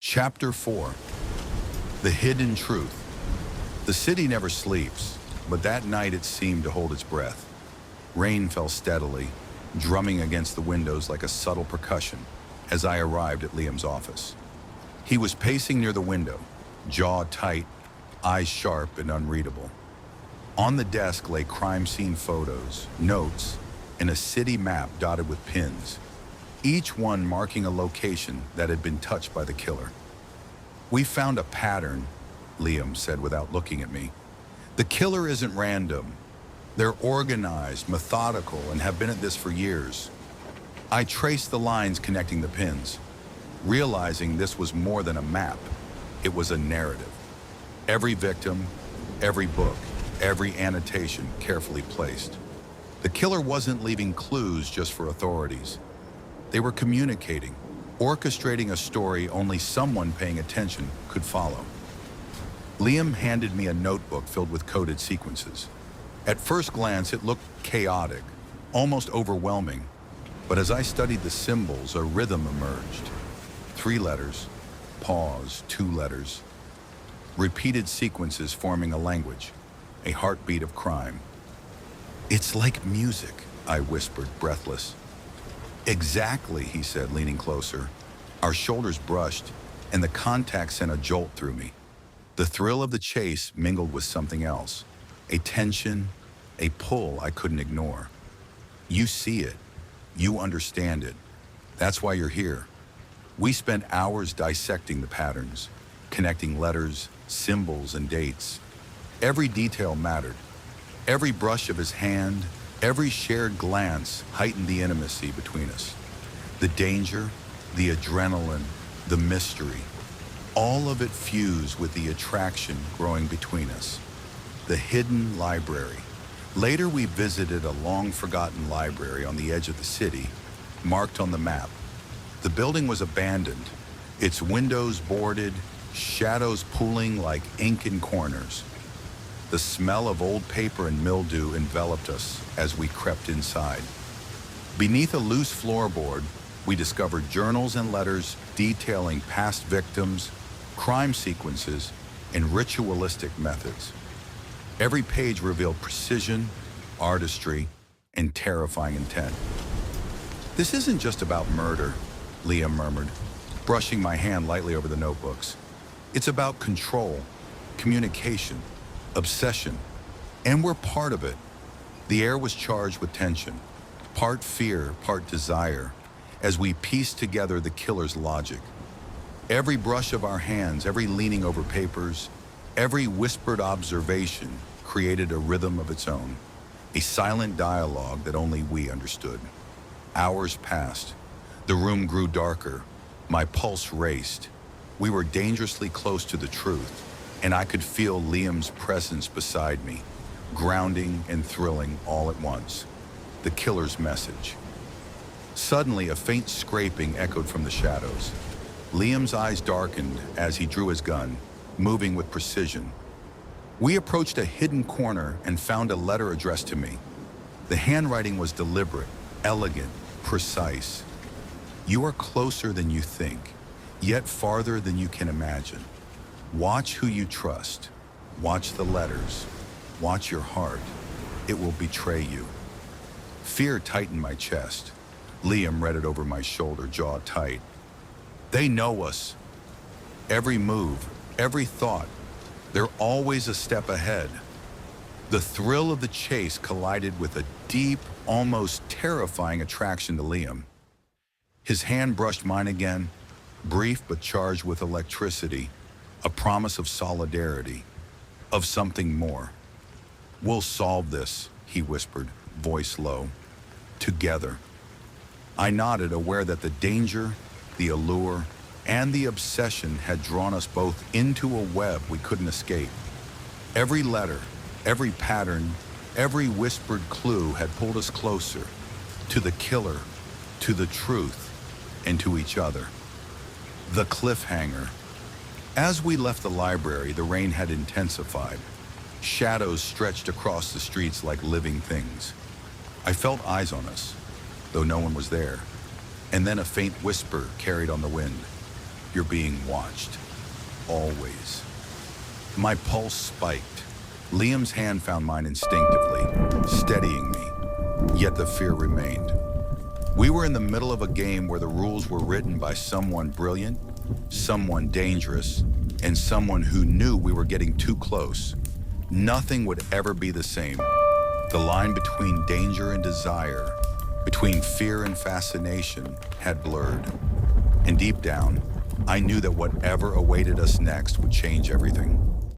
Chapter 4. The Hidden Truth. The city never sleeps, but that night it seemed to hold its breath. Rain fell steadily, drumming against the windows like a subtle percussion as I arrived at Liam's office. He was pacing near the window, jaw tight, eyes sharp and unreadable. On the desk lay crime scene photos, notes, and a city map dotted with pins, each one marking a location that had been touched by the killer. "We found a pattern," Liam said without looking at me. "The killer isn't random. They're organized, methodical, and have been at this for years." I traced the lines connecting the pins, realizing this was more than a map. It was a narrative. Every victim, every book, every annotation carefully placed. The killer wasn't leaving clues just for authorities. They were communicating, orchestrating a story only someone paying attention could follow. Liam handed me a notebook filled with coded sequences. At first glance, it looked chaotic, almost overwhelming. But as I studied the symbols, a rhythm emerged. 3 letters, pause, 2 letters. Repeated sequences forming a language, a heartbeat of crime. "It's like music," I whispered, breathless. "Exactly," he said, leaning closer. Our shoulders brushed, and the contact sent a jolt through me. The thrill of the chase mingled with something else, a tension, a pull I couldn't ignore. "You see it. You understand it. That's why you're here." We spent hours dissecting the patterns, connecting letters, symbols, and dates. Every detail mattered. Every brush of his hand, every shared glance heightened the intimacy between us. The danger, the adrenaline, the mystery, all of it fused with the attraction growing between us. The hidden library. Later we visited a long-forgotten library on the edge of the city, marked on the map. The building was abandoned, its windows boarded, shadows pooling like ink in corners. The smell of old paper and mildew enveloped us as we crept inside. Beneath a loose floorboard, we discovered journals and letters detailing past victims, crime sequences, and ritualistic methods. Every page revealed precision, artistry, and terrifying intent. "This isn't just about murder," Liam murmured, brushing my hand lightly over the notebooks. "It's about control, communication, obsession, and we're part of it." The air was charged with tension, part fear, part desire, as we pieced together the killer's logic. Every brush of our hands, every leaning over papers, every whispered observation created a rhythm of its own, a silent dialogue that only we understood. Hours passed. The room grew darker. My pulse raced. We were dangerously close to the truth, and I could feel Liam's presence beside me, grounding and thrilling all at once. The killer's message. Suddenly, a faint scraping echoed from the shadows. Liam's eyes darkened as he drew his gun, moving with precision. We approached a hidden corner and found a letter addressed to me. The handwriting was deliberate, elegant, precise. "You are closer than you think, yet farther than you can imagine. Watch who you trust. Watch the letters. Watch your heart. It will betray you." Fear tightened my chest. Liam read it over my shoulder, jaw tight. "They know us. Every move, every thought. They're always a step ahead." The thrill of the chase collided with a deep, almost terrifying attraction to Liam. His hand brushed mine again, brief but charged with electricity, a promise of solidarity, of something more. "We'll solve this," he whispered, voice low. "Together." I nodded, aware that the danger, the allure, and the obsession had drawn us both into a web we couldn't escape. Every letter, every pattern, every whispered clue had pulled us closer, to the killer, to the truth, and to each other. The cliffhanger. As we left the library, the rain had intensified. Shadows stretched across the streets like living things. I felt eyes on us, though no one was there. And then a faint whisper carried on the wind. You're being watched. Always. My pulse spiked. Liam's hand found mine instinctively, steadying me. Yet the fear remained. We were in the middle of a game where the rules were written by someone brilliant, someone dangerous, and someone who knew we were getting too close. Nothing would ever be the same. The line between danger and desire, between fear and fascination, had blurred. And deep down, I knew that whatever awaited us next would change everything.